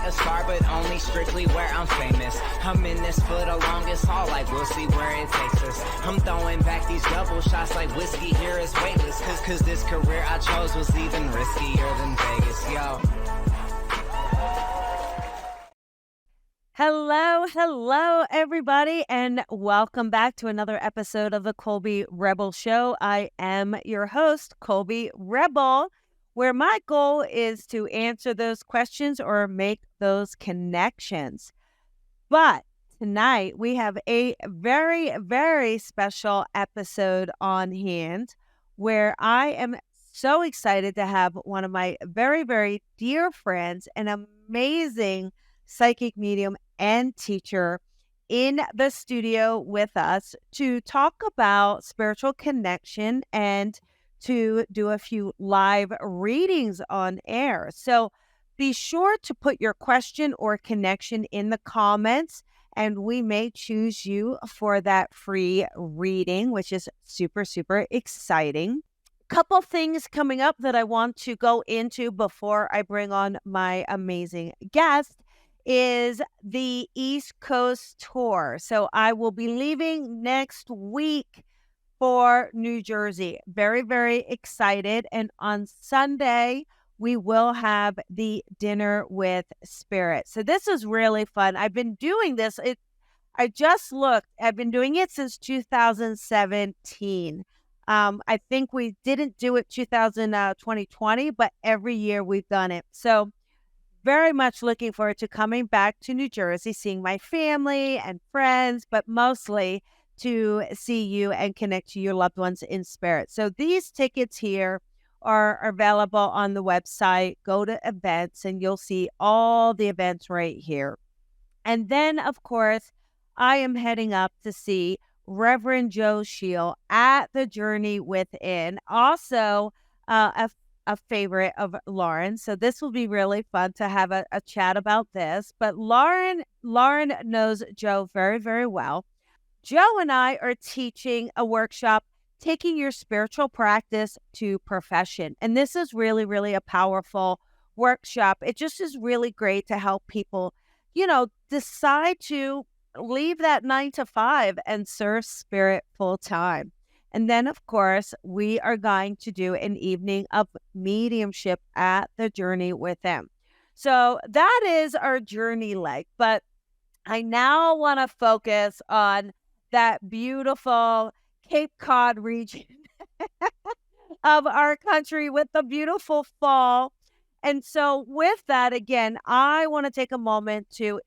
a star, but only strictly where I'm famous. I'm in this for the longest haul, like we'll see where it takes us. I'm throwing back these double shots like whiskey here is weightless. Cause this career I chose was even riskier than Vegas, yo. Hello, everybody, and welcome back to another episode of the Colby Rebel Show. I am your host, Colby Rebel, where my goal is to answer those questions or make those connections. But tonight, we have a very, very special episode on hand where I am so excited to have one of my very, very dear friends, an amazing psychic medium and teacher in the studio with us to talk about spiritual connection and to do a few live readings on air. So be sure to put your question or connection in the comments, and we may choose you for that free reading, which is super, super exciting. Couple things coming up that I want to go into before I bring on my amazing guest is the East Coast tour. So I will be leaving next week for New Jersey. Very, very excited. And on Sunday, we will have the Dinner with Spirit. So this is really fun. I've been doing this. I just looked. I've been doing it since 2017. I think we didn't do it 2020, but every year we've done it. So very much looking forward to coming back to New Jersey, seeing my family and friends, but mostly to see you and connect to your loved ones in spirit. So these tickets here are available on the website. Go to events and you'll see all the events right here. And then, of course, I am heading up to see Reverend Joe Shield at the Journey Within. Also, a favorite of Lauren. So this will be really fun to have a chat about this. But Lauren knows Joe very, very well. Joe and I are teaching a workshop, taking your spiritual practice to profession. And this is really, really a powerful workshop. It just is really great to help people, decide to leave that 9 to 5 and serve spirit full time. And then, of course, we are going to do an evening of mediumship at the Journey with them. So that is our journey leg. But I now want to focus on that beautiful Cape Cod region of our country with the beautiful fall. And so with that, again, I want to take a moment to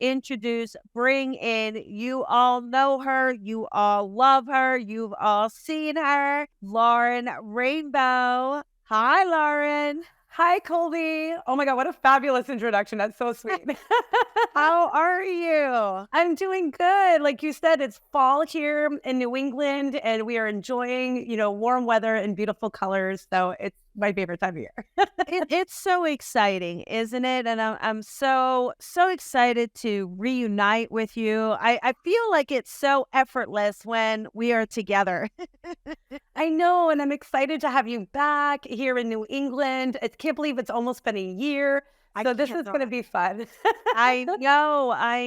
bring in, you all know her, you all love her, you've all seen her, Lauren Rainbow. Hi, Lauren. Hi, Colby. Oh my God, what a fabulous introduction. That's so sweet. How are you? I'm doing good. Like you said, it's fall here in New England and we are enjoying, warm weather and beautiful colors. So it's my favorite time of year. It's so exciting, isn't it? And I'm so excited to reunite with you. I feel like it's so effortless when we are together. I know, and I'm excited to have you back here in New England. I can't believe it's almost been a year. So this is going to be fun. I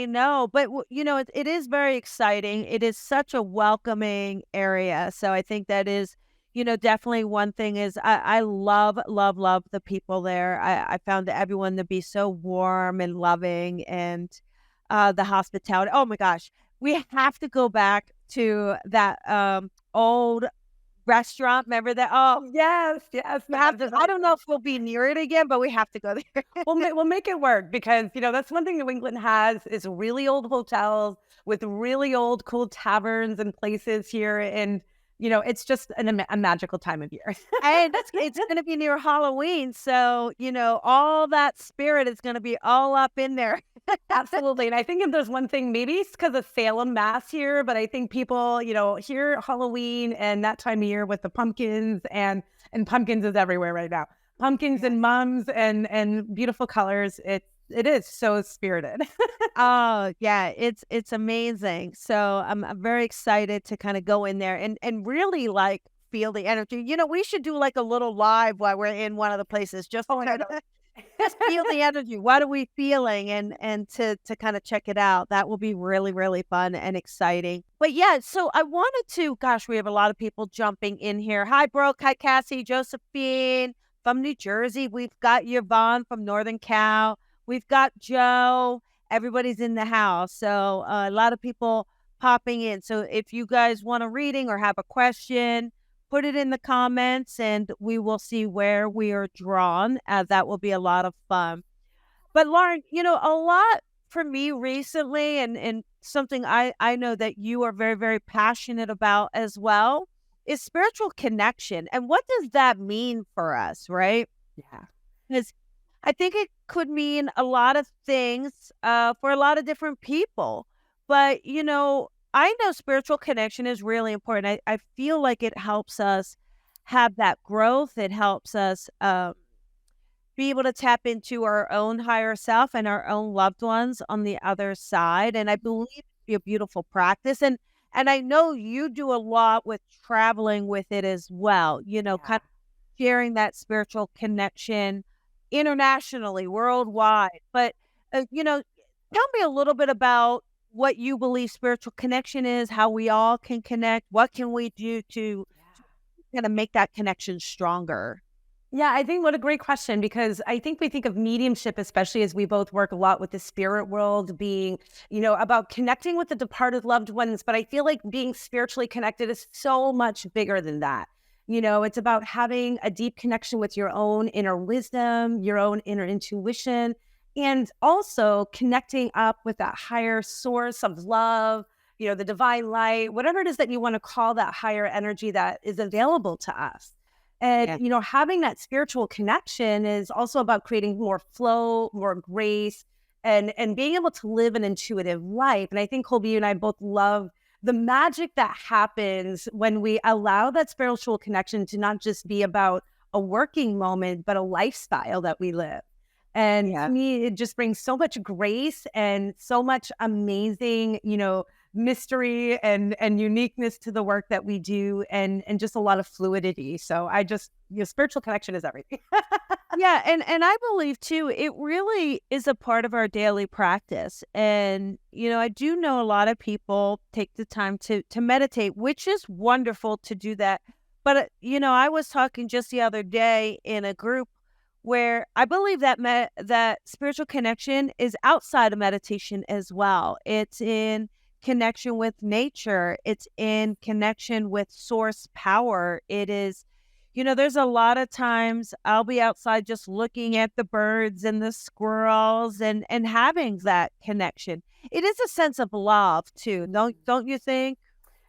know. But, it is very exciting. It is such a welcoming area. So I think that is, definitely one thing is I love the people there. I found everyone to be so warm and loving and the hospitality. Oh, my gosh. We have to go back to that old restaurant. Remember that? Oh, yes. I don't know if we'll be near it again, but we have to go there. We'll make it work because, that's one thing New England has is really old hotels with really old, cool taverns and places here. And, it's just a magical time of year. And it's going to be near Halloween. So, all that spirit is going to be all up in there. Absolutely. And I think if there's one thing, maybe it's because of Salem, Mass here, but I think people, hear Halloween and that time of year with the pumpkins and pumpkins is everywhere right now. Pumpkins and mums and beautiful colors. It is so spirited. Oh, yeah, it's amazing. So I'm very excited to kind of go in there and really feel the energy. We should do like a little live while we're in one of the places. Just just feel the energy. What are we feeling? And to kind of check it out. That will be really, really fun and exciting. But yeah, so I wanted to, gosh, we have a lot of people jumping in here. Hi, Brooke. Hi, Cassie, Josephine from New Jersey. We've got Yvonne from Northern Cal. We've got Joe. Everybody's in the house. So a lot of people popping in. So if you guys want a reading or have a question, put it in the comments and we will see where we are drawn. That will be a lot of fun. But Lauren, a lot for me recently and something I know that you are very, very passionate about as well is spiritual connection. And what does that mean for us, right? Yeah. Because I think it could mean a lot of things for a lot of different people. But, I know spiritual connection is really important. I feel like it helps us have that growth. It helps us be able to tap into our own higher self and our own loved ones on the other side. And I believe it to be a beautiful practice. And I know you do a lot with traveling with it as well, Yeah. kind of sharing that spiritual connection internationally, worldwide. But, tell me a little bit about what you believe spiritual connection is, how we all can connect. What can we do to kind of make that connection stronger? Yeah, I think what a great question, because I think we think of mediumship, especially as we both work a lot with the spirit world, being, about connecting with the departed loved ones. But I feel like being spiritually connected is so much bigger than that. It's about having a deep connection with your own inner wisdom, your own inner intuition, and also connecting up with that higher source of love, the divine light, whatever it is that you want to call that higher energy that is available to us. And, Yeah. having that spiritual connection is also about creating more flow, more grace, and being able to live an intuitive life. And I think Colby, you and I both love the magic that happens when we allow that spiritual connection to not just be about a working moment, but a lifestyle that we live. And to Yeah. me, it just brings so much grace and so much amazing, mystery and uniqueness to the work that we do, and just a lot of fluidity. So I just, spiritual connection is everything. Yeah, and I believe too, it really is a part of our daily practice. And I do know a lot of people take the time to meditate, which is wonderful to do that. But I was talking just the other day in a group where I believe that that spiritual connection is outside of meditation as well. It's in connection with nature. It's in connection with source power. It is there's a lot of times I'll be outside just looking at the birds and the squirrels and having that connection. It is a sense of love too. Don't you think?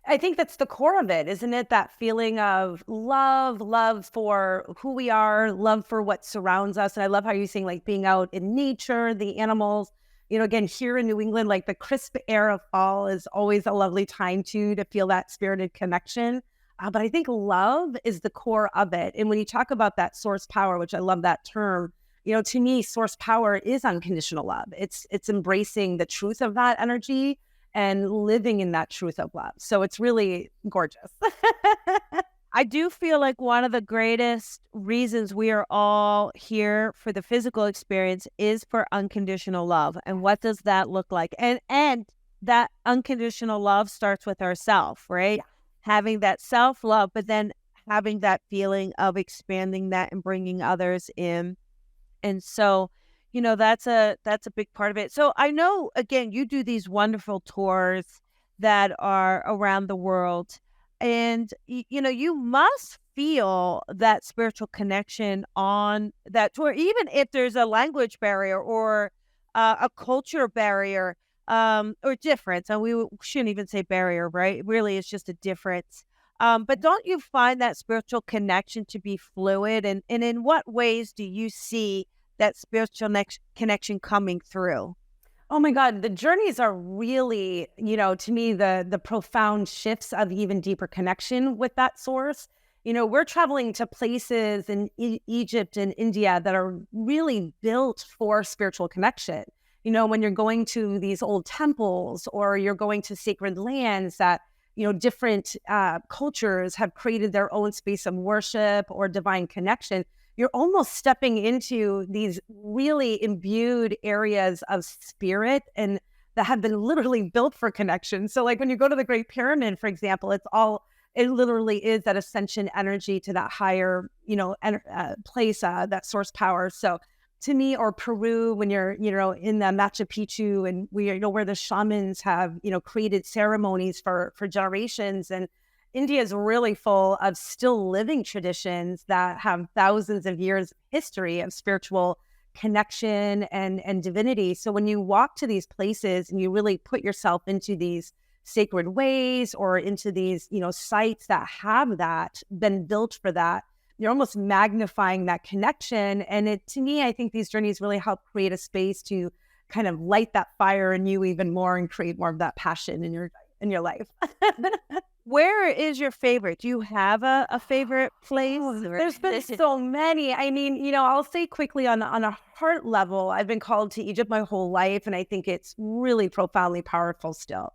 I think that's the core of it, isn't it? That feeling of love for who we are, love for what surrounds us. And I love how you're saying like being out in nature, the animals, again, here in New England, like the crisp air of fall is always a lovely time to feel that spirited connection. But I think love is the core of it. And when you talk about that source power, which I love that term, to me, source power is unconditional love. It's embracing the truth of that energy and living in that truth of love. So it's really gorgeous. I do feel like one of the greatest reasons we are all here for the physical experience is for unconditional love. And what does that look like? And that unconditional love starts with ourself, right? Yeah. Having that self-love, but then having that feeling of expanding that and bringing others in. And so, that's a big part of it. So I know, again, you do these wonderful tours that are around the world, and you must feel that spiritual connection on that tour, even if there's a language barrier or a culture barrier or difference. And shouldn't even say barrier, right? Really, it's just a difference. But don't you find that spiritual connection to be fluid? And in what ways do you see that spiritual connection coming through? Oh my God, the journeys are really, to me, the profound shifts of even deeper connection with that source. We're traveling to places in Egypt and India that are really built for spiritual connection. When you're going to these old temples or you're going to sacred lands that, different cultures have created their own space of worship or divine connection, you're almost stepping into these really imbued areas of spirit and that have been literally built for connection. So like when you go to the Great Pyramid, for example, it literally is that ascension energy to that higher, place, that source power. So to me, or Peru, when you're, in the Machu Picchu and where the shamans have, created ceremonies for generations. And India is really full of still living traditions that have thousands of years history of spiritual connection and divinity. So when you walk to these places and you really put yourself into these sacred ways or into these, sites that have that been built for that, you're almost magnifying that connection. And to me, I think these journeys really help create a space to kind of light that fire in you even more and create more of that passion in your life. Where is your favorite? Do you have a favorite place? There's been so many. I mean, I'll say quickly on a heart level, I've been called to Egypt my whole life, and I think it's really profoundly powerful still.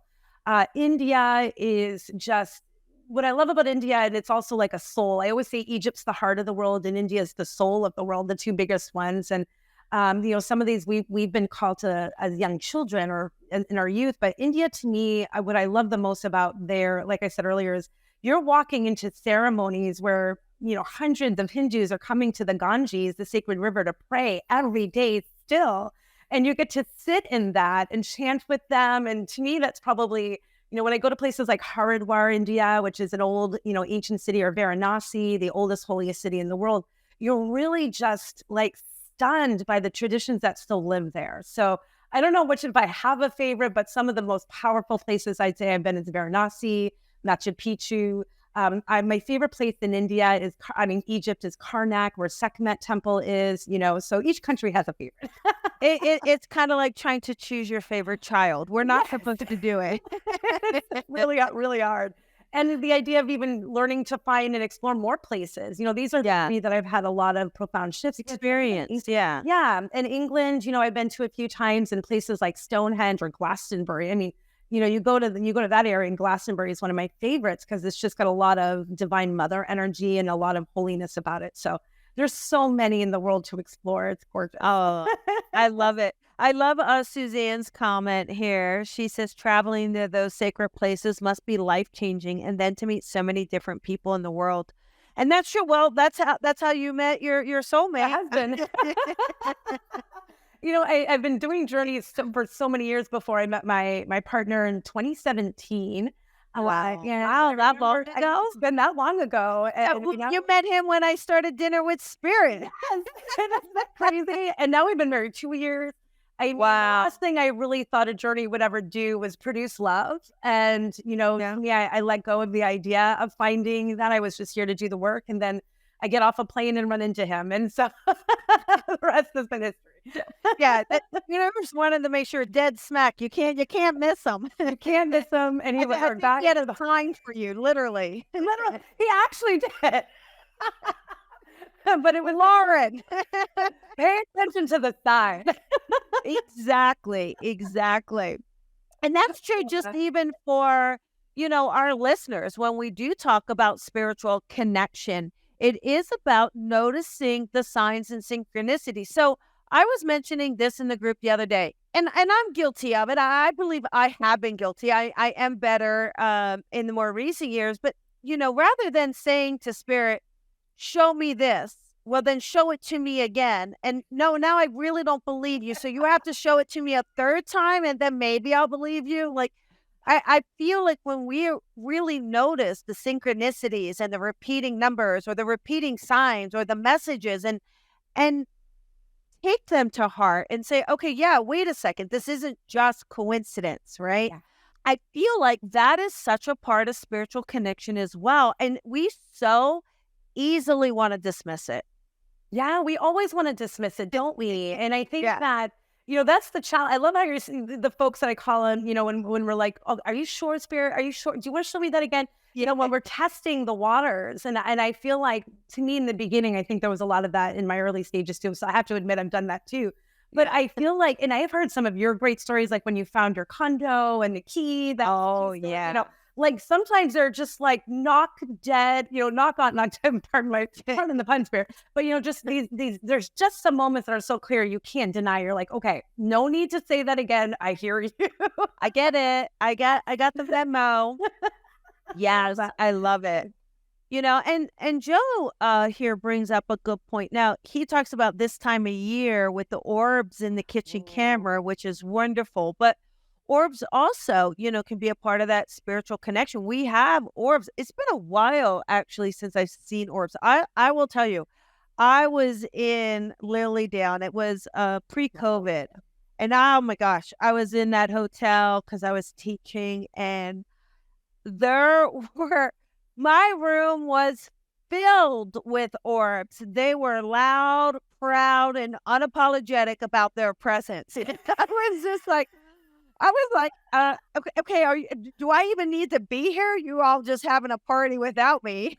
India is just what I love about India, and it's also like a soul. I always say Egypt's the heart of the world, and India is the soul of the world, the two biggest ones. And some of these we've been called to as young children or in our youth. But India, to me, what I love the most about there, like I said earlier, is you're walking into ceremonies where, hundreds of Hindus are coming to the Ganges, the sacred river, to pray every day still. And you get to sit in that and chant with them. And to me, that's probably, when I go to places like Haridwar, India, which is an old, ancient city, or Varanasi, the oldest, holiest city in the world, you're really just like stunned by the traditions that still live there. So I don't know if I have a favorite, but some of the most powerful places I'd say I've been is Varanasi, Machu Picchu. My favorite place in India Egypt is Karnak, where Sekhmet Temple is, so each country has a favorite. It's kind of like trying to choose your favorite child. We're not supposed to do it. It's really, really hard. And the idea of even learning to find and explore more places, these are me that I've had a lot of profound shifts. Experience. Yeah. Yeah. In England, I've been to a few times in places like Stonehenge or Glastonbury. I mean, you go to that area, and Glastonbury is one of my favorites because it's just got a lot of divine mother energy and a lot of holiness about it. So there's so many in the world to explore. It's gorgeous. Oh, I love it. I love Suzanne's comment here. She says traveling to those sacred places must be life-changing, and then to meet so many different people in the world. And that's true. Well, that's how you met your soulmate. Husband. I've been doing journeys for so many years before I met my partner in 2017. Wow. Wow, that long ago? It's been that long ago. And, you met him when I started Dinner with Spirit. Yes. Isn't that crazy? And now we've been married 2 years. The last thing I really thought a journey would ever do was produce love. And, I let go of the idea of finding that. I was just here to do the work. And then I get off a plane and run into him. And so the rest has been history. Yeah. Just wanted to make sure dead smack. You can't miss him. You can't miss him. And he was our guy. He had a sign for you, literally. Literally. He actually did. But it was Lauren. Pay attention to the sign. Exactly. And that's true just even for, our listeners. When we do talk about spiritual connection, it is about noticing the signs and synchronicity. So I was mentioning this in the group the other day, and I'm guilty of it. I believe I have been guilty. I am better in the more recent years. But, rather than saying to Spirit, show me this, well, then show it to me again. And no, now I really don't believe you. So you have to show it to me a third time, and then maybe I'll believe you. Like, I feel like when we really notice the synchronicities and the repeating numbers or the repeating signs or the messages and take them to heart and say, okay, yeah, wait a second. This isn't just coincidence, right? Yeah. I feel like that is such a part of spiritual connection as well. And we so easily want to dismiss it. Yeah, we always want to dismiss it, don't we? And I think that, that's the challenge. I love how you're the folks that I call them, when we're like, oh, are you sure, Spirit? Are you sure? Do you want to show me that again? When we're testing the waters. And I feel like, to me in the beginning, I think there was a lot of that in my early stages too. So I have to admit I've done that too. But I feel like, and I have heard some of your great stories, like when you found your condo and the key. like sometimes they're just like knock dead, not dead, pardon the pun spirit, but just these, there's just some moments that are so clear you can't deny. You're like, okay, no need to say that again. I hear you. I get it. I got the memo. Yes, I love it. And Joe here brings up a good point. Now, he talks about this time of year with the orbs in the kitchen camera, which is wonderful. But orbs also, can be a part of that spiritual connection. We have orbs. It's been a while, actually, since I've seen orbs. I will tell you, I was in Lilydale, and it was pre-COVID. And oh my gosh, I was in that hotel because I was teaching, and my room was filled with orbs. They were loud, proud, and unapologetic about their presence. I was just like, okay, do I even need to be here? You all just having a party without me.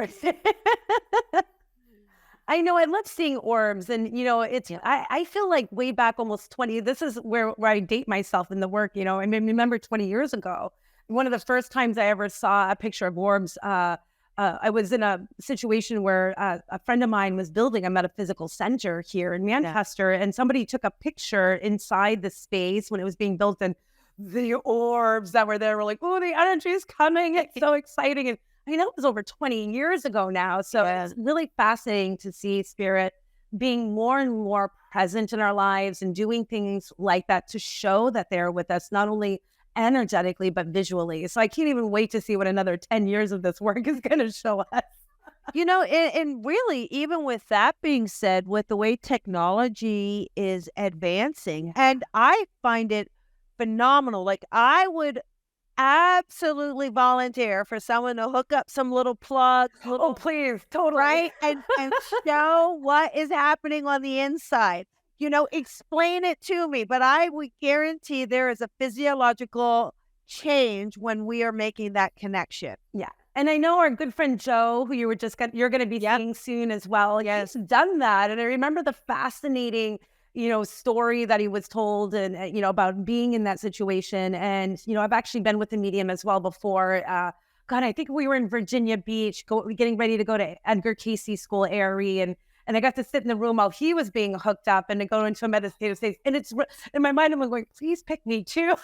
I know. I love seeing orbs, and I feel like way back almost 20. This is where I date myself in the work. I remember 20 years ago, one of the first times I ever saw a picture of orbs. I was in a situation where a friend of mine was building a metaphysical center here in Manchester, and somebody took a picture inside the space when it was being built, and the orbs that were there were like, oh, the energy is coming. It's so exciting. And I know it was over 20 years ago now. So it's really fascinating to see spirit being more and more present in our lives and doing things like that to show that they're with us, not only energetically, but visually. So I can't even wait to see what another 10 years of this work is going to show us. And really, even with that being said, with the way technology is advancing, and I find it phenomenal. Like, I would absolutely volunteer for someone to hook up some little plugs. Oh, please, totally. Right? And show what is happening on the inside. Explain it to me. But I would guarantee there is a physiological change when we are making that connection. Yeah. And I know our good friend Joe, who you're going to be seeing soon as well. Yes. He's done that. And I remember the fascinating story that he was told and, about being in that situation. And, I've actually been with the medium as well before. God, I think we were in Virginia Beach, getting ready to go to Edgar Casey School, ARE. And I got to sit in the room while he was being hooked up and to go into a meditative state. And it's in my mind, I'm going, please pick me too.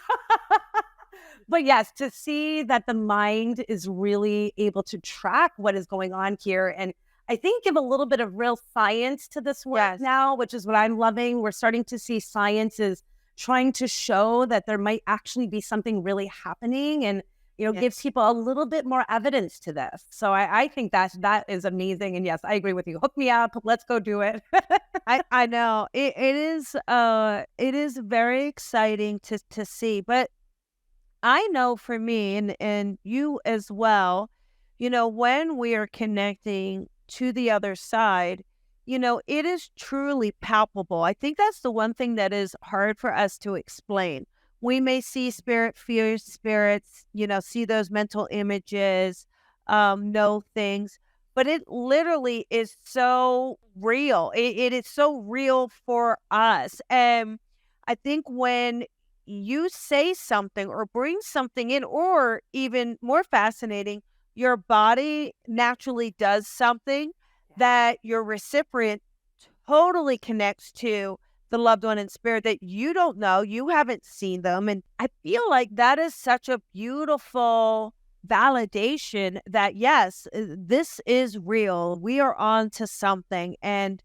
But yes, to see that the mind is really able to track what is going on here. And I think give a little bit of real science to this work now, which is what I'm loving. We're starting to see science is trying to show that there might actually be something really happening, and gives people a little bit more evidence to this. So I think that is amazing. And yes, I agree with you. Hook me up. Let's go do it. I know it is very exciting to see, but I know for me and you as well, when we are connecting to the other side, it is truly palpable. I think that's the one thing that is hard for us to explain. We may see spirit, fear spirits, see those mental images, know things, but it literally is so real. It is so real for us. And I think when you say something or bring something in, or even more fascinating, your body naturally does something that your recipient totally connects to the loved one in spirit that you don't know, you haven't seen them. And I feel like that is such a beautiful validation that, yes, this is real. We are on to something. And,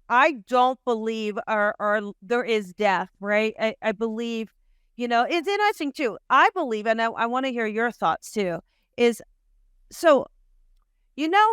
I don't believe there is death, right? I believe, it's interesting too. I believe, and I want to hear your thoughts too, is so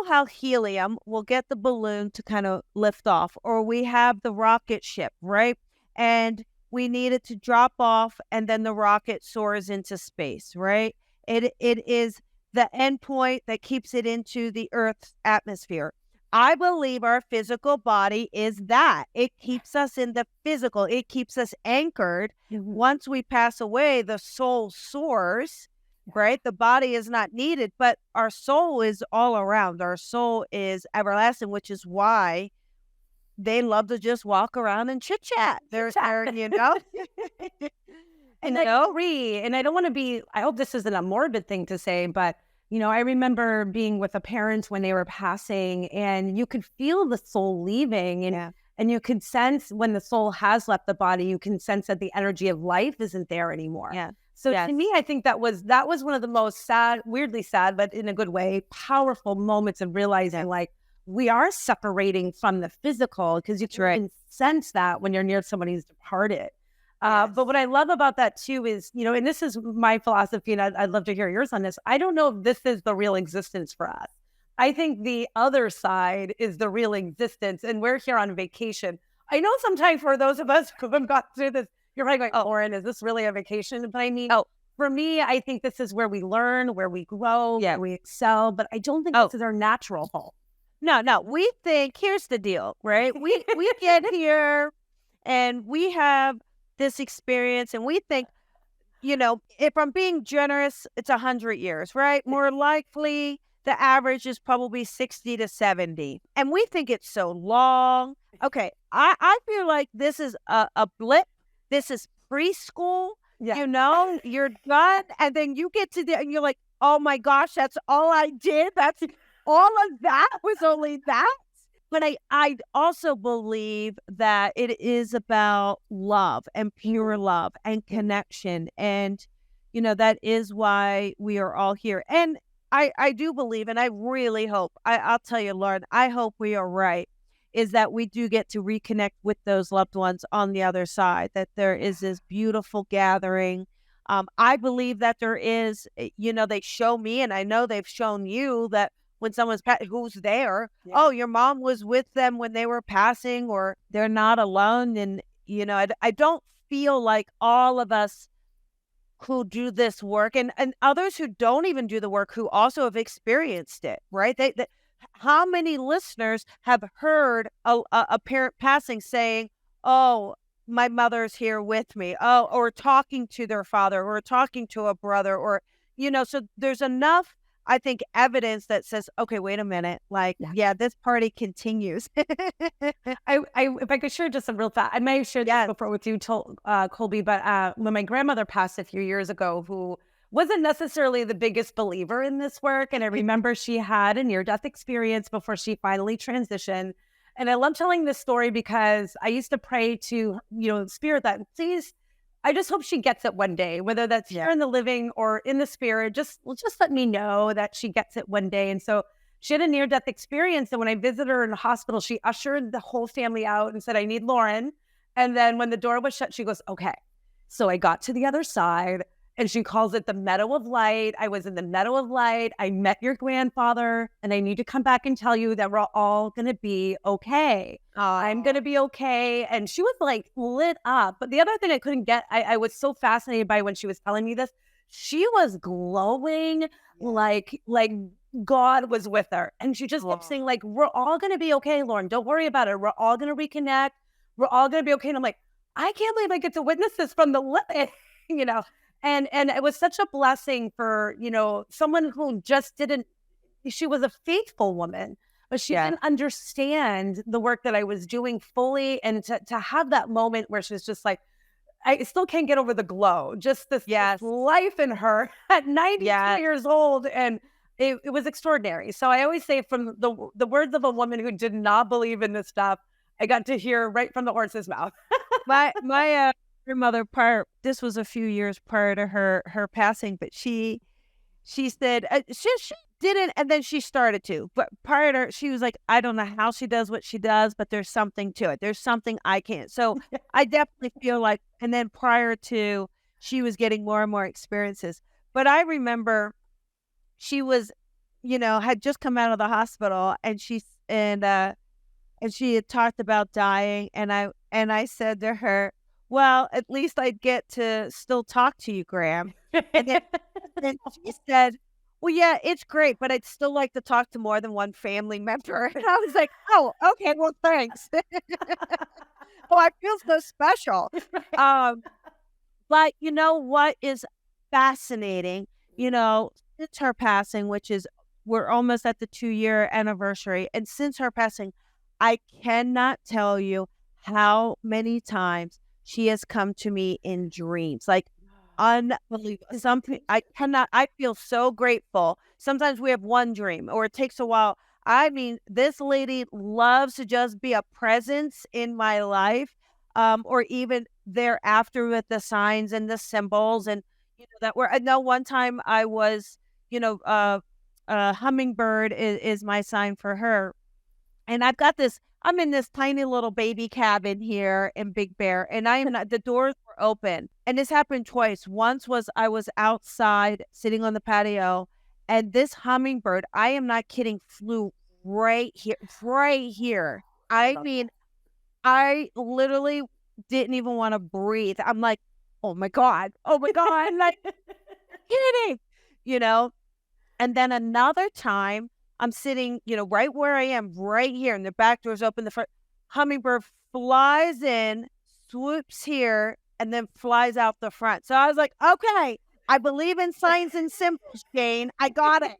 how helium will get the balloon to kind of lift off, or we have the rocket ship, right? And we need it to drop off, and then the rocket soars into space, right? It is the endpoint that keeps it into the Earth's atmosphere. I believe our physical body is that. It keeps us in the physical. It keeps us anchored. Once we pass away, the soul soars, right? The body is not needed, but our soul is all around. Our soul is everlasting, which is why they love to just walk around and chit-chat. They're And I agree. And I don't want to be, I hope this isn't a morbid thing to say, but, I remember being with a parent when they were passing, and you could feel the soul leaving. And you could sense when the soul has left the body, you can sense that the energy of life isn't there anymore. Yeah. So to me, I think that was one of the most sad, weirdly sad, but in a good way, powerful moments of realizing like we are separating from the physical, because you can sense that when you're near somebody who's departed. But what I love about that too is, and this is my philosophy, and I'd love to hear yours on this. I don't know if this is the real existence for us. I think the other side is the real existence, and we're here on vacation. I know sometimes for those of us who have gone through this, you're probably going, Lauren, is this really a vacation? But I mean, for me, I think this is where we learn, where we grow, where we excel. But I don't think this is our natural home. No. We think, here's the deal, right? We get here and we have this experience, and we think, if I'm being generous, it's 100 years, right? More likely, the average is probably 60 to 70. And we think it's so long. Okay, I feel like this is a blip. This is preschool. You're done. And then you get to and you're like, oh my gosh, that's all I did. That's all of that was only that. But I also believe that it is about love and pure love and connection. And, that is why we are all here. And I do believe, and I really hope, I'll tell you, Lauren, I hope we are right, is that we do get to reconnect with those loved ones on the other side, that there is this beautiful gathering. I believe that there is, they show me, and I know they've shown you that when someone's who's there, oh, your mom was with them when they were passing, or they're not alone. And, I don't feel like all of us who do this work, and others who don't even do the work, who also have experienced it, right? How many listeners have heard a parent passing saying, oh, my mother's here with me, or talking to their father, or talking to a brother, or, so there's enough, I think, evidence that says, okay, wait a minute, like, this party continues. If I could share just a real fact, I may have shared this before with you, Colby, but when my grandmother passed a few years ago, who wasn't necessarily the biggest believer in this work, and I remember she had a near-death experience before she finally transitioned. And I love telling this story because I used to pray to, Spirit, that please, I just hope she gets it one day, whether that's here in the living or in the spirit. Just let me know that she gets it one day. And so she had a near-death experience. And when I visited her in the hospital, she ushered the whole family out and said, I need Lauren. And then when the door was shut, she goes, okay. So I got to the other side, and she calls it the meadow of light. I was in the meadow of light. I met your grandfather, and I need to come back and tell you that we're all going to be okay. I'm going to be okay. And she was like lit up. But the other thing I couldn't get, I was so fascinated by when she was telling me this, she was glowing like God was with her. And she just kept saying, like, we're all going to be okay, Lauren. Don't worry about it. We're all going to reconnect. We're all going to be okay. And I'm like, I can't believe I get to witness this from the living, And it was such a blessing for, someone who just she was a faithful woman, but she didn't understand the work that I was doing fully. And to have that moment where she was just like, I still can't get over the glow, just this life in her at 92 years old. And it was extraordinary. So I always say, from the words of a woman who did not believe in this stuff, I got to hear right from the horse's mouth. my grandmother, this was a few years prior to her passing, but she said she didn't, and then she started to, but prior to her, she was like, I don't know how she does what she does, but there's something to it. There's something I can't. So I definitely feel like, and then prior to, she was getting more and more experiences. But I remember she was, had just come out of the hospital, and she had talked about dying, and I said to her, well, at least I'd get to still talk to you, Graham. And then she said, well, yeah, it's great, but I'd still like to talk to more than one family member. And I was like, oh, okay, well, thanks. Oh, I feel so special. But you know what is fascinating, since her passing, which is, we're almost at the 2-year anniversary. And since her passing, I cannot tell you how many times she has come to me in dreams. Like, unbelievable. I feel so grateful. Sometimes we have one dream or it takes a while. I mean, this lady loves to just be a presence in my life, or even thereafter with the signs and the symbols. And, I know one time I was, hummingbird is my sign for her. And I'm in this tiny little baby cabin here in Big Bear, and the doors were open. And this happened twice. Once was I was outside sitting on the patio, and this hummingbird, I am not kidding, flew right here, right here. I mean, I literally didn't even want to breathe. I'm like, oh my God, like kidding, you know? And then another time, I'm sitting, right where I am, right here, and the back door's open. The front hummingbird flies in, swoops here, and then flies out the front. So I was like, okay, I believe in signs and symbols, Jane. I got it.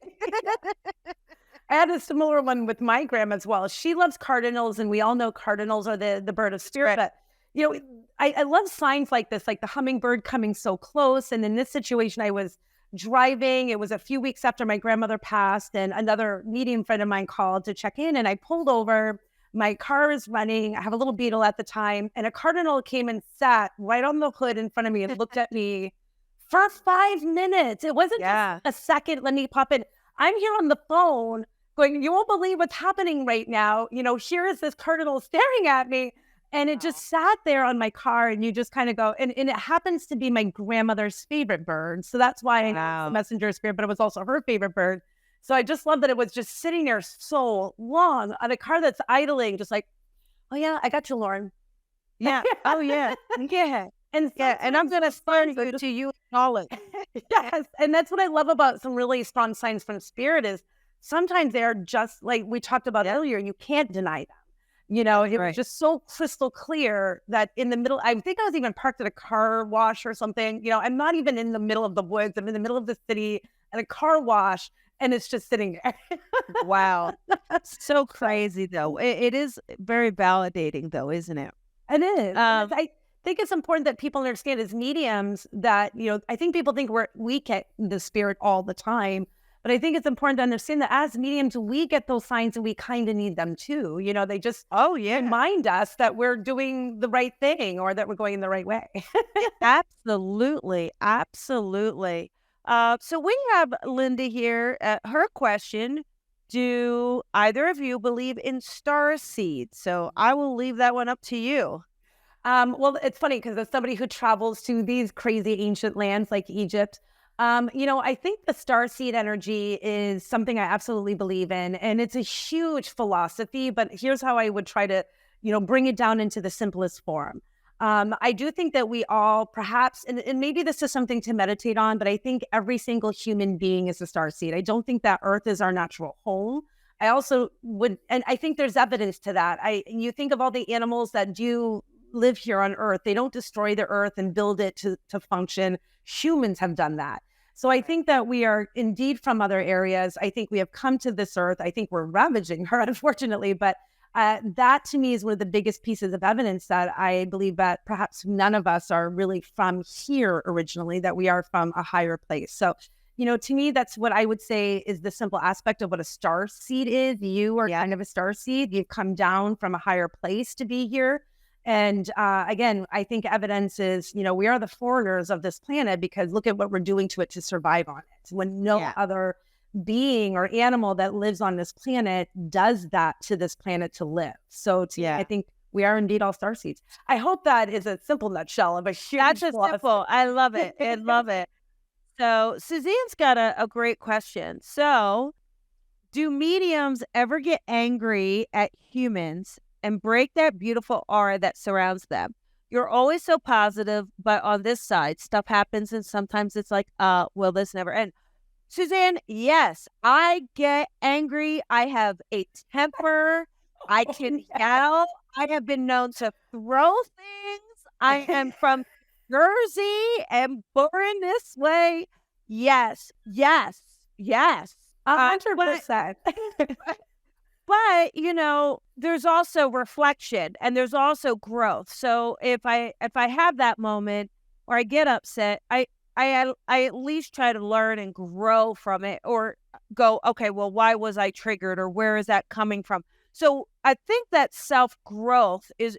I had a similar one with my grandma as well. She loves cardinals, and we all know cardinals are the bird of spirit. But, I love signs like this, like the hummingbird coming so close. And in this situation, I was driving. It was a few weeks after my grandmother passed, and another medium friend of mine called to check in, and I pulled over. My car is running. I have a little Beetle at the time, and a cardinal came and sat right on the hood in front of me and looked at me for 5 minutes. It wasn't just a second, let me pop in. I'm here on the phone going, you won't believe what's happening right now. Here is this cardinal staring at me. And it just sat there on my car, and you just kind of go, and it happens to be my grandmother's favorite bird. So that's why I know it's the messenger spirit, but it was also her favorite bird. So I just love that it was just sitting there so long on a car that's idling, just like, oh yeah, I got you, Lauren. Yeah. Oh yeah. Yeah. And I'm going to start to you acknowledge. Yes. And that's what I love about some really strong signs from spirit is sometimes they're just like we talked about earlier, you can't deny them. It was just so crystal clear that in the middle, I think I was even parked at a car wash or something. I'm not even in the middle of the woods. I'm in the middle of the city at a car wash, and it's just sitting there. Wow. So crazy, though. It is very validating, though, isn't it? It is. I think it's important that people understand as mediums that, I think people think we get the spirit all the time. But I think it's important to understand that as mediums, we get those signs and we kind of need them too. They just remind us that we're doing the right thing or that we're going in the right way. Absolutely. Absolutely. So we have Linda here. Her question, do either of you believe in star seeds? So I will leave that one up to you. Well, it's funny because as somebody who travels to these crazy ancient lands like Egypt, I think the starseed energy is something I absolutely believe in, and it's a huge philosophy, but here's how I would try to, bring it down into the simplest form. I do think that we all perhaps, and maybe this is something to meditate on, but I think every single human being is a starseed. I don't think that Earth is our natural home. I also would, and I think there's evidence to that. You think of all the animals that do live here on Earth. They don't destroy the Earth and build it to function. Humans have done that. So I think that we are indeed from other areas. I think we have come to this Earth. I think we're ravaging her, unfortunately. But that to me is one of the biggest pieces of evidence that I believe that perhaps none of us are really from here originally, that we are from a higher place. So, to me, that's what I would say is the simple aspect of what a star seed is. You are kind of a star seed. You've come down from a higher place to be here. And again, I think evidence is, we are the foreigners of this planet because look at what we're doing to it to survive on it. When no other being or animal that lives on this planet does that to this planet to live. So I think we are indeed all starseeds. I hope that is a simple nutshell of a huge That's just simple. I love it. I love it. So Suzanne's got a great question. So do mediums ever get angry at humans and break that beautiful aura that surrounds them? You're always so positive, but on this side, stuff happens and sometimes it's like, will this never end? Suzanne, yes, I get angry. I have a temper. I can yell. I have been known to throw things. I am from Jersey and born this way. Yes, yes, yes. 100%. But, there's also reflection and there's also growth. So if I have that moment or I get upset, I at least try to learn and grow from it, or go, okay, well, why was I triggered, or where is that coming from? So I think that self growth is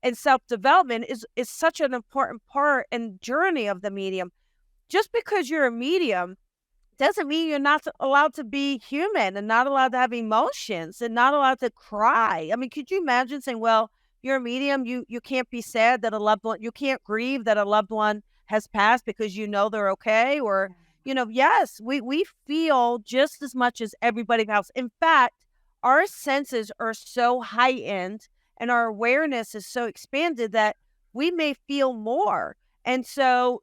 and self development is such an important part and journey of the medium. Just because you're a medium doesn't mean you're not allowed to be human and not allowed to have emotions and not allowed to cry. I mean, could you imagine saying, well, you're a medium, you can't be sad that a loved one, you can't grieve that a loved one has passed because you know they're okay? Or, yes, we feel just as much as everybody else. In fact, our senses are so heightened and our awareness is so expanded that we may feel more. And so,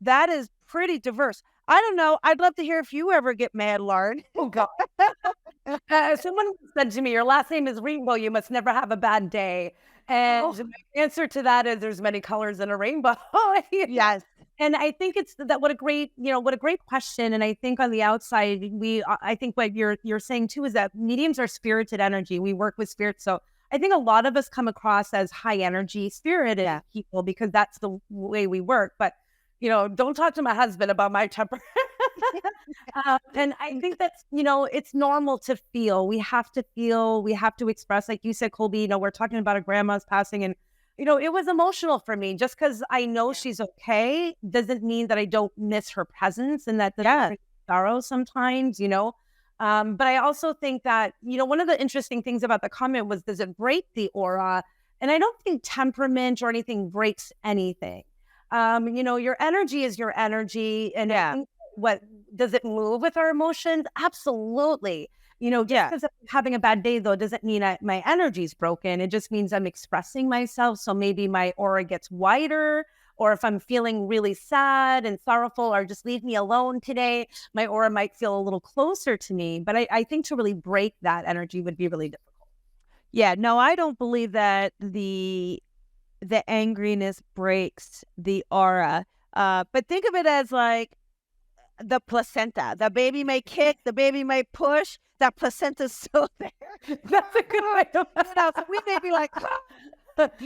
that is pretty diverse. I don't know. I'd love to hear if you ever get mad, Lauren. Oh God. Someone said to me, your last name is Rainbow. You must never have a bad day. And my answer to that is there's many colors in a rainbow. Yes. And I think it's that what a great question. And I think on the outside, I think what you're saying too is that mediums are spirited energy. We work with spirits. So I think a lot of us come across as high energy spirited people because that's the way we work. But don't talk to my husband about my temper. And I think that's, it's normal to feel. We have to feel, we have to express, like you said, Colby, we're talking about a grandma's passing and, it was emotional for me. Just because I know she's okay doesn't mean that I don't miss her presence and that doesn't bring sorrow sometimes, But I also think that, one of the interesting things about the comment was, does it break the aura? And I don't think temperament or anything breaks anything. Your energy is your energy. And I think what does it move with our emotions? Absolutely. Just because I'm having a bad day, though, doesn't mean my energy is broken. It just means I'm expressing myself. So maybe my aura gets wider, or if I'm feeling really sad and sorrowful, or just leave me alone today, my aura might feel a little closer to me. But I think to really break that energy would be really difficult. Yeah, no, I don't believe that the angriness breaks the aura. But think of it as like the placenta. The baby may kick, the baby may push, that placenta's still there. That's a good way to so we may be like, that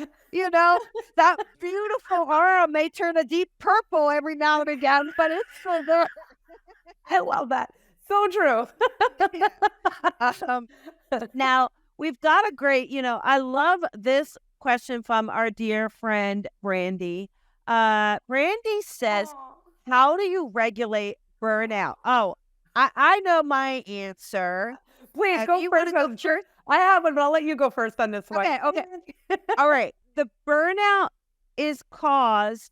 beautiful aura may turn a deep purple every now and again, but it's still there. I love that. So true. Now, we've got a great, I love this question from our dear friend, Brandy. Brandy says, how do you regulate burnout? Oh, I know my answer. Please go first. Sure. I have one, but I'll let you go first on this one. Okay. All right. The burnout is caused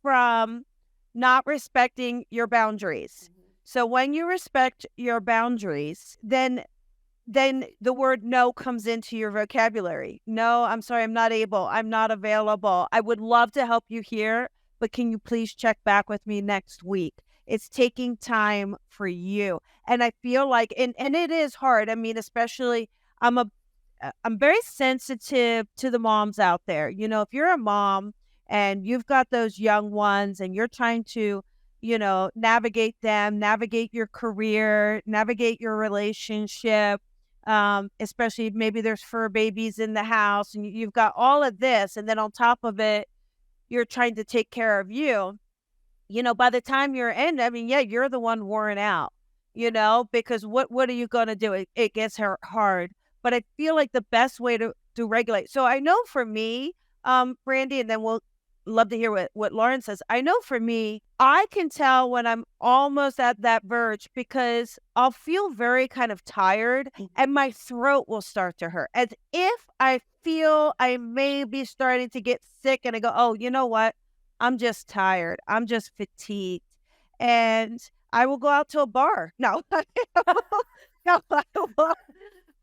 from not respecting your boundaries. Mm-hmm. So when you respect your boundaries, then the word no comes into your vocabulary. No, I'm sorry, I'm not able. I'm not available. I would love to help you here, but can you please check back with me next week? It's taking time for you. And I feel like, and it is hard. I mean, especially, I'm very sensitive to the moms out there. If you're a mom and you've got those young ones and you're trying to, navigate them, navigate your career, navigate your relationship, especially maybe there's fur babies in the house and you've got all of this. And then on top of it, you're trying to take care of you. By the time you're in, you're the one worn out, because what are you going to do? It gets hard. But I feel like the best way to regulate. So I know for me, Brandy, and then we'll love to hear what Lauren says. I know for me, I can tell when I'm almost at that verge because I'll feel very kind of tired and my throat will start to hurt as if I feel I may be starting to get sick and I go, oh, you know what? I'm just tired. I'm just fatigued. And I will go out to a bar. No,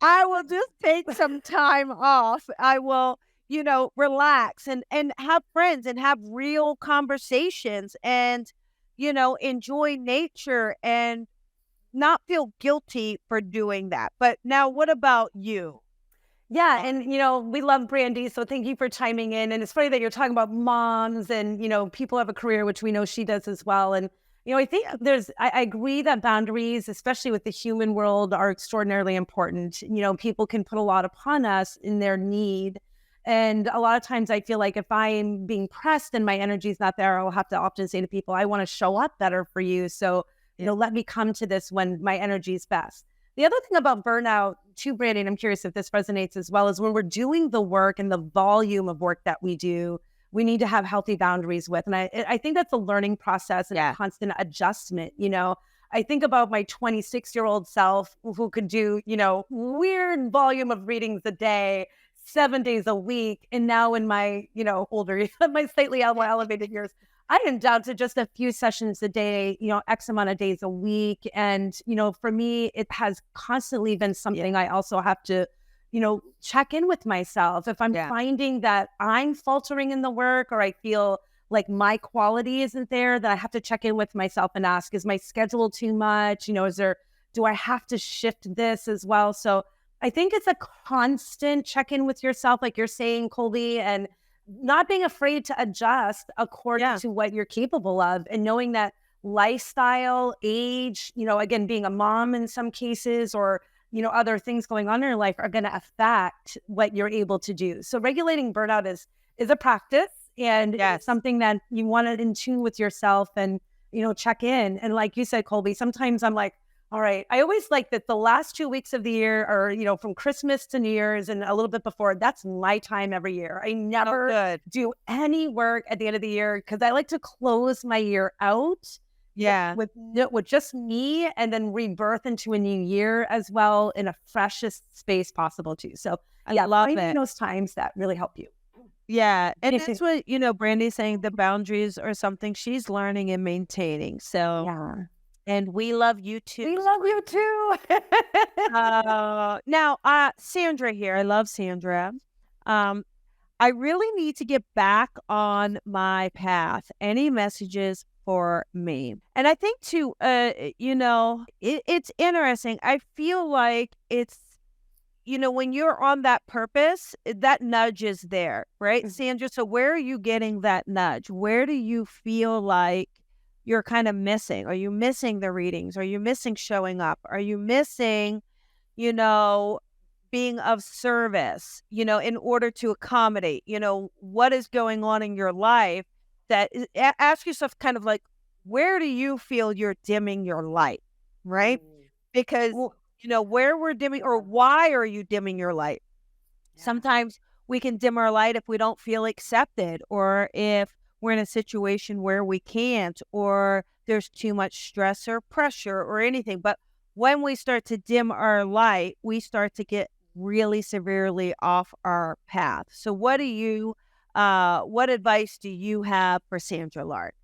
I will just take some time off. I will, relax and have friends and have real conversations and, enjoy nature and not feel guilty for doing that. But now what about you? Yeah. And, we love Brandy. So thank you for chiming in. And it's funny that you're talking about moms and, people have a career, which we know she does as well. And, I think I agree that boundaries, especially with the human world, are extraordinarily important. People can put a lot upon us in their need. And a lot of times I feel like if I'm being pressed and my energy is not there, I'll have to often say to people, I want to show up better for you. So, let me come to this when my energy is best. The other thing about burnout too, Brandon, I'm curious if this resonates as well, is when we're doing the work and the volume of work that we do, we need to have healthy boundaries with. And I think that's a learning process and a constant adjustment. I think about my 26-year-old self who could do, weird volume of readings a day, 7 days a week. And now in my, older, my slightly more elevated years, I am down to just a few sessions a day, X amount of days a week. And, for me, it has constantly been something I also have to, check in with myself. If I'm finding that I'm faltering in the work or I feel like my quality isn't there, that I have to check in with myself and ask, is my schedule too much? Do I have to shift this as well? So I think it's a constant check in with yourself, like you're saying, Colby, and not being afraid to adjust according to what you're capable of, and knowing that lifestyle, age, again, being a mom in some cases, or, other things going on in your life are going to affect what you're able to do. So regulating burnout is a practice, and it's something that you want to in tune with yourself and, check in. And like you said, Colby, sometimes I'm like, all right, I always like that the last 2 weeks of the year are, from Christmas to New Year's and a little bit before, that's my time every year. I never do any work at the end of the year because I like to close my year out with just me, and then rebirth into a new year as well in a freshest space possible too. So I love it. Those times that really help you. Yeah. And that's what, Brandy's saying, the boundaries are something she's learning and maintaining. So and we love you too. We love you too. Now, Sandra here. I love Sandra. I really need to get back on my path. Any messages for me? And I think too, it's interesting. I feel like it's, when you're on that purpose, that nudge is there, right, Sandra? So where are you getting that nudge? Where do you feel like you're kind of missing? Are you missing the readings? Are you missing showing up? Are you missing, being of service, in order to accommodate, what is going on in your life? That ask yourself kind of like, where do you feel you're dimming your light, right? Because, where we're dimming, or why are you dimming your light? Sometimes we can dim our light if we don't feel accepted, or if we're in a situation where we can't, or there's too much stress or pressure or anything. But when we start to dim our light, we start to get really severely off our path. So what advice do you have for Sandra Lart?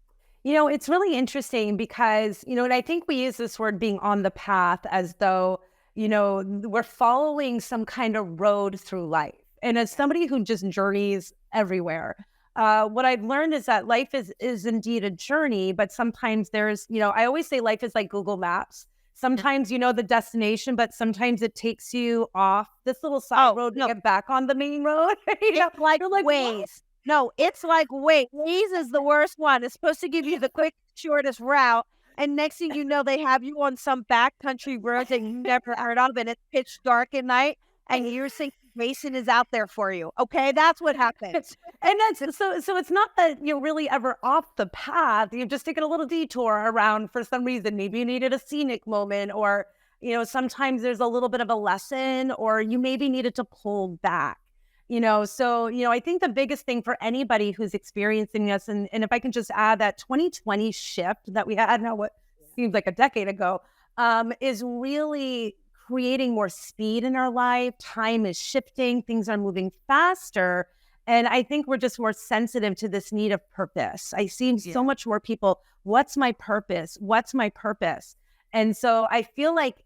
It's really interesting because, and I think we use this word being on the path as though, we're following some kind of road through life. And as somebody who just journeys everywhere, what I've learned is that life is indeed a journey, but sometimes there's, I always say life is like Google Maps. Sometimes you know the destination, but sometimes it takes you off this little side road to get back on the main road. It's like Waze. What? No, it's like Waze. Waze is the worst one. It's supposed to give you the quick, shortest route. And next thing you know, they have you on some backcountry road that you never heard of, and it's pitch dark at night, and you're thinking Mason is out there for you. Okay, that's what happens. And that's so it's not that you're really ever off the path. You're just taking a little detour around for some reason. Maybe you needed a scenic moment, or sometimes there's a little bit of a lesson, or you maybe needed to pull back. So I think the biggest thing for anybody who's experiencing this, and if I can just add that 2020 shift that we had now, what seems like a decade ago, is really creating more speed in our life. Time is shifting, things are moving faster. And I think we're just more sensitive to this need of purpose. I see so much more people, what's my purpose? What's my purpose? And so I feel like,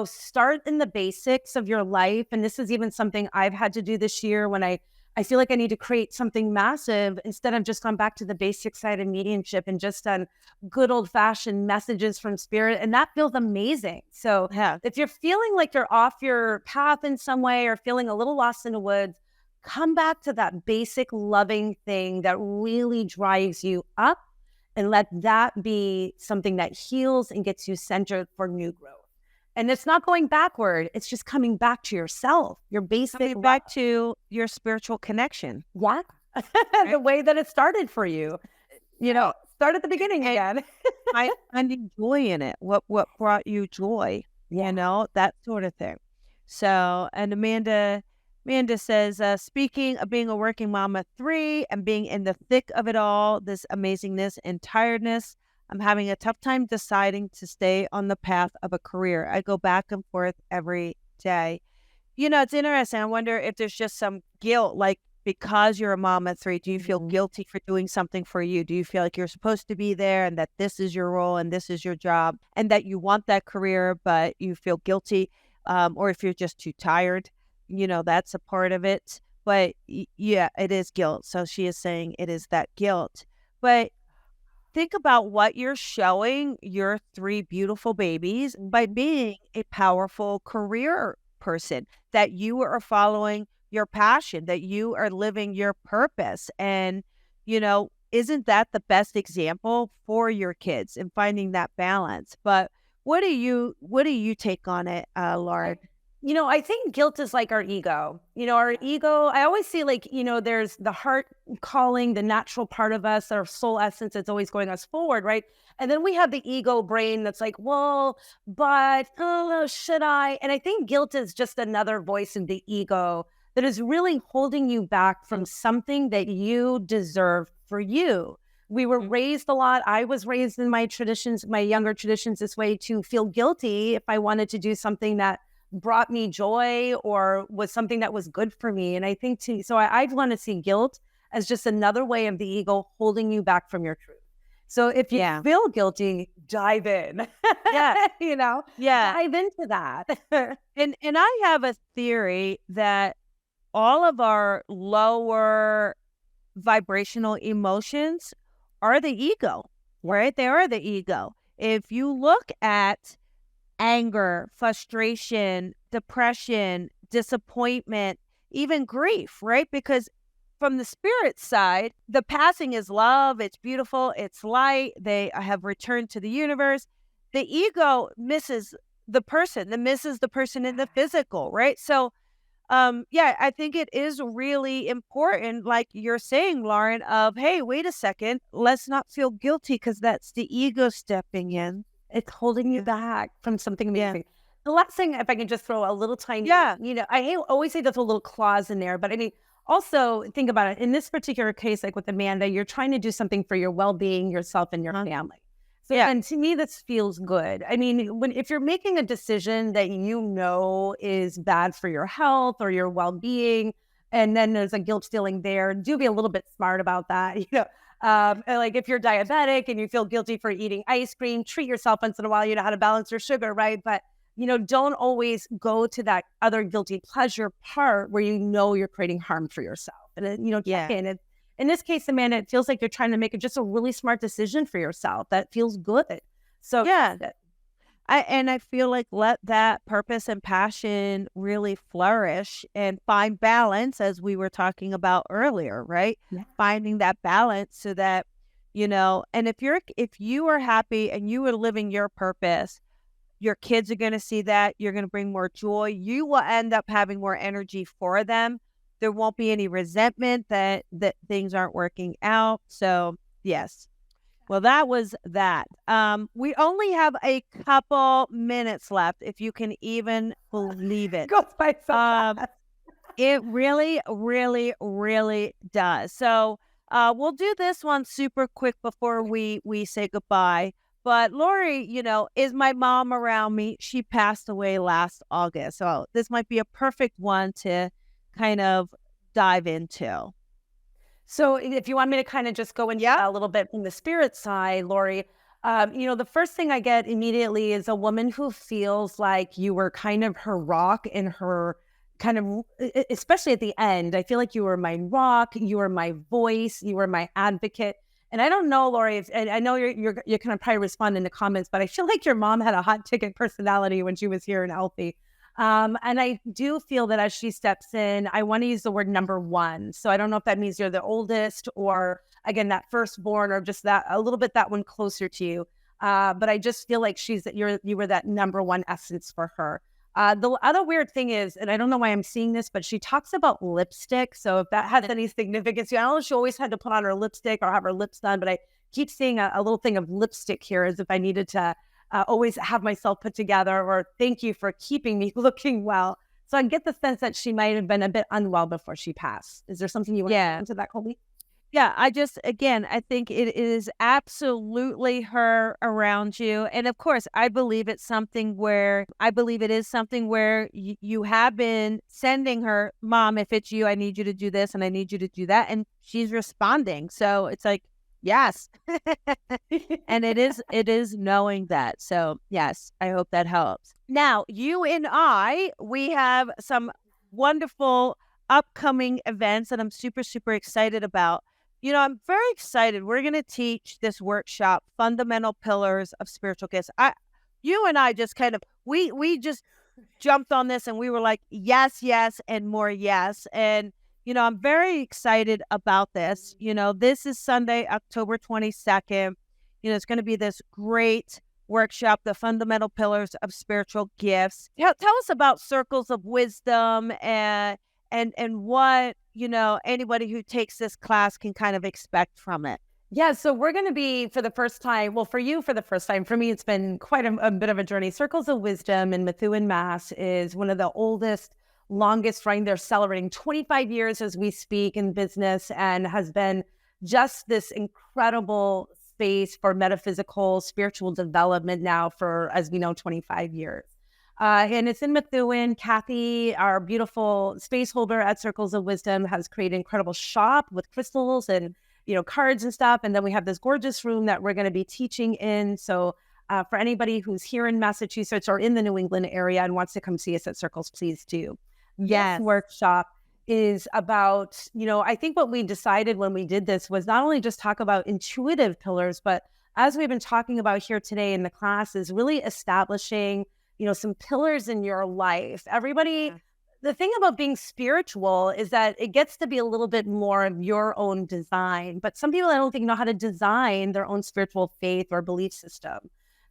start in the basics of your life. And this is even something I've had to do this year when I feel like I need to create something massive instead of just gone back to the basic side of mediumship and just done good old fashioned messages from spirit. And that feels amazing. So if you're feeling like you're off your path in some way or feeling a little lost in the woods, come back to that basic loving thing that really drives you up, and let that be something that heals and gets you centered for new growth. And it's not going backward. It's just coming back to yourself, your basic Coming back to your spiritual connection. Yeah. The way that it started for you. Start at the beginning again. Finding joy in it. What brought you joy? That sort of thing. So, and Amanda says, speaking of being a working mom of 3 and being in the thick of it all, this amazingness and tiredness, I'm having a tough time deciding to stay on the path of a career. I go back and forth every day. It's interesting. I wonder if there's just some guilt, like because you're a mom at 3, do you feel guilty for doing something for you? Do you feel like you're supposed to be there and that this is your role and this is your job and that you want that career, but you feel guilty? Or if you're just too tired, that's a part of it. But yeah, it is guilt. So she is saying it is that guilt. But think about what you're showing your 3 beautiful babies by being a powerful career person, that you are following your passion, that you are living your purpose. And, isn't that the best example for your kids and finding that balance? But what do you take on it, Laura? I think guilt is like our ego. Our ego, I always see there's the heart calling, the natural part of us, our soul essence that's always going us forward, right? And then we have the ego brain that's like, well, but, oh, should I? And I think guilt is just another voice in the ego that is really holding you back from something that you deserve for you. We were raised a lot. I was raised in my traditions, my younger traditions, this way to feel guilty if I wanted to do something that brought me joy or was something that was good for me. And I think I want to see guilt as just another way of the ego holding you back from your truth. So if you feel guilty, dive in. Yeah. Dive into that. And I have a theory that all of our lower vibrational emotions are the ego, right? They are the ego. If you look at anger, frustration, depression, disappointment, even grief, right? Because from the spirit side, the passing is love. It's beautiful. It's light. They have returned to the universe. The ego misses the person in the physical, right? So, I think it is really important, like you're saying, Lauren, of, hey, wait a second, let's not feel guilty because that's the ego stepping in. It's holding you back from something amazing. Yeah. The last thing, if I can just throw a little tiny, I always say there's a little clause in there, but I mean, also think about it. In this particular case, like with Amanda, you're trying to do something for your well-being, yourself and your family. So, and to me, this feels good. I mean, if you're making a decision that is bad for your health or your well-being, and then there's a guilt feeling there, do be a little bit smart about that. Like if you're diabetic and you feel guilty for eating ice cream, treat yourself once in a while. You know how to balance your sugar, right? But don't always go to that other guilty pleasure part where you're creating harm for yourself. And check in. In this case, Amanda, it feels like you're trying to make just a really smart decision for yourself that feels good. So I feel like let that purpose and passion really flourish and find balance, as we were talking about earlier, right? Yeah. Finding that balance so that, and if you are happy and you are living your purpose, your kids are going to see that. You're going to bring more joy. You will end up having more energy for them. There won't be any resentment that things aren't working out. So, yes. Well, that was that. We only have a couple minutes left, if you can even believe it. Goes by so fast. It really, really, really does. So we'll do this one super quick before we say goodbye. But Lori, is my mom around me? She passed away last August. So this might be a perfect one to kind of dive into. So if you want me to kind of just go into a little bit from the spirit side, Lori, the first thing I get immediately is a woman who feels like you were kind of her rock in her kind of, especially at the end. I feel like you were my rock, you were my voice, you were my advocate. And I don't know, Lori, I know you're going to probably respond in the comments, but I feel like your mom had a hot ticket personality when she was here in Healthy. And I do feel that as she steps in, I want to use the word number 1. So I don't know if that means you're the oldest or, again, that firstborn or just that a little bit that one closer to you. But I just feel like you were that number one essence for her. The other weird thing is, and I don't know why I'm seeing this, but she talks about lipstick. So if that has any significance, I don't know if she always had to put on her lipstick or have her lips done, but I keep seeing a little thing of lipstick here as if I needed to always have myself put together, or thank you for keeping me looking well. So I get the sense that she might have been a bit unwell before she passed. Is there something you want to add into that, Colby? Yeah, I think it is absolutely her around you. And of course, I believe it is something where you have been sending her, Mom, if it's you, I need you to do this and I need you to do that. And she's responding. So it's like, yes. And it is knowing that. So yes, I hope that helps. Now, you and we have some wonderful upcoming events that I'm super, super excited about. I'm very excited. We're going to teach this workshop, Fundamental Pillars of Spiritual Gifts. You and I just kind of, we just jumped on this and we were like, yes, yes, and more yes. And, I'm very excited about this. This is Sunday, October 22nd. It's going to be this great workshop, the Fundamental Pillars of Spiritual Gifts. Tell us about Circles of Wisdom and what, anybody who takes this class can kind of expect from it. Yeah, so we're going to be for the first time, well, for you for the first time, for me, it's been quite a bit of a journey. Circles of Wisdom in Methuen, Mass is one of the oldest, longest running. They're celebrating 25 years as we speak in business, and has been just this incredible space for metaphysical, spiritual development now for, as we know, 25 years. And it's in Methuen. Kathy, our beautiful space holder at Circles of Wisdom, has created an incredible shop with crystals and, cards and stuff. And then we have this gorgeous room that we're going to be teaching in. So for anybody who's here in Massachusetts or in the New England area and wants to come see us at Circles, please do. Yes. This workshop is about, I think what we decided when we did this was not only just talk about intuitive pillars, but as we've been talking about here today in the class, is really establishing some pillars in your life. The thing about being spiritual is that it gets to be a little bit more of your own design, but some people I don't think know how to design their own spiritual faith or belief system.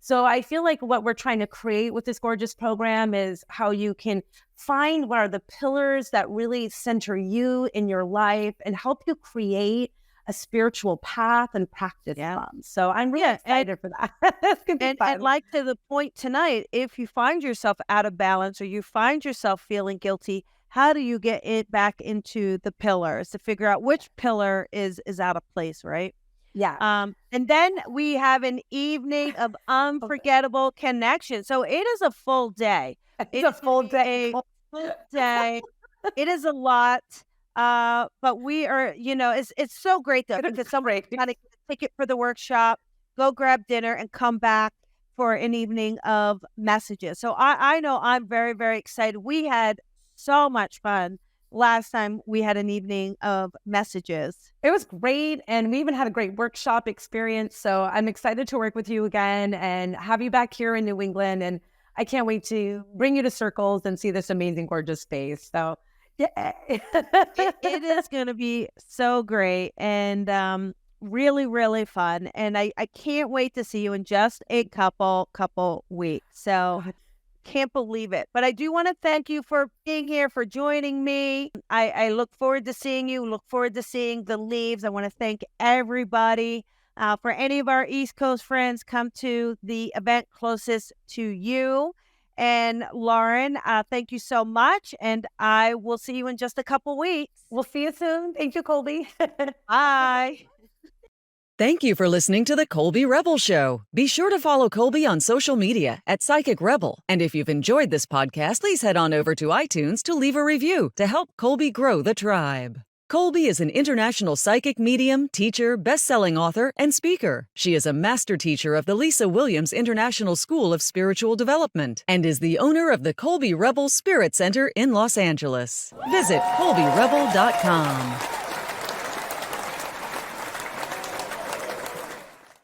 So I feel like what we're trying to create with this gorgeous program is how you can find what are the pillars that really center you in your life and help you create a spiritual path and practice from. So I'm really excited for that. That's gonna be fun. And like to the point tonight, if you find yourself out of balance or you find yourself feeling guilty, how do you get it back into the pillars to figure out which pillar is out of place, right? Yeah. And then we have an evening of unforgettable connection. So it is a full day. It's a full day. It is a lot. But we are, it's so great though, because somebody kind of get a ticket for the workshop, go grab dinner and come back for an evening of messages. So I know I'm very, very excited. We had so much fun last time we had an evening of messages. It was great. And we even had a great workshop experience. So I'm excited to work with you again and have you back here in New England. And I can't wait to bring you to Circles and see this amazing, gorgeous space. So yeah, it is going to be so great and really, really fun. And I can't wait to see you in just a couple weeks. So can't believe it. But I do want to thank you for being here, for joining me. I look forward to seeing you, look forward to seeing the leaves. I want to thank everybody. For any of our East Coast friends, come to the event closest to you. And Lauren, thank you so much. And I will see you in just a couple weeks. We'll see you soon. Thank you, Colby. Bye. Thank you for listening to the Colby Rebel Show. Be sure to follow Colby on social media at Psychic Rebel. And if you've enjoyed this podcast, please head on over to iTunes to leave a review to help Colby grow the tribe. Colby is an international psychic medium, teacher, best-selling author, and speaker. She is a master teacher of the Lisa Williams International School of Spiritual Development and is the owner of the Colby Rebel Spirit Center in Los Angeles. Visit colbyrebel.com.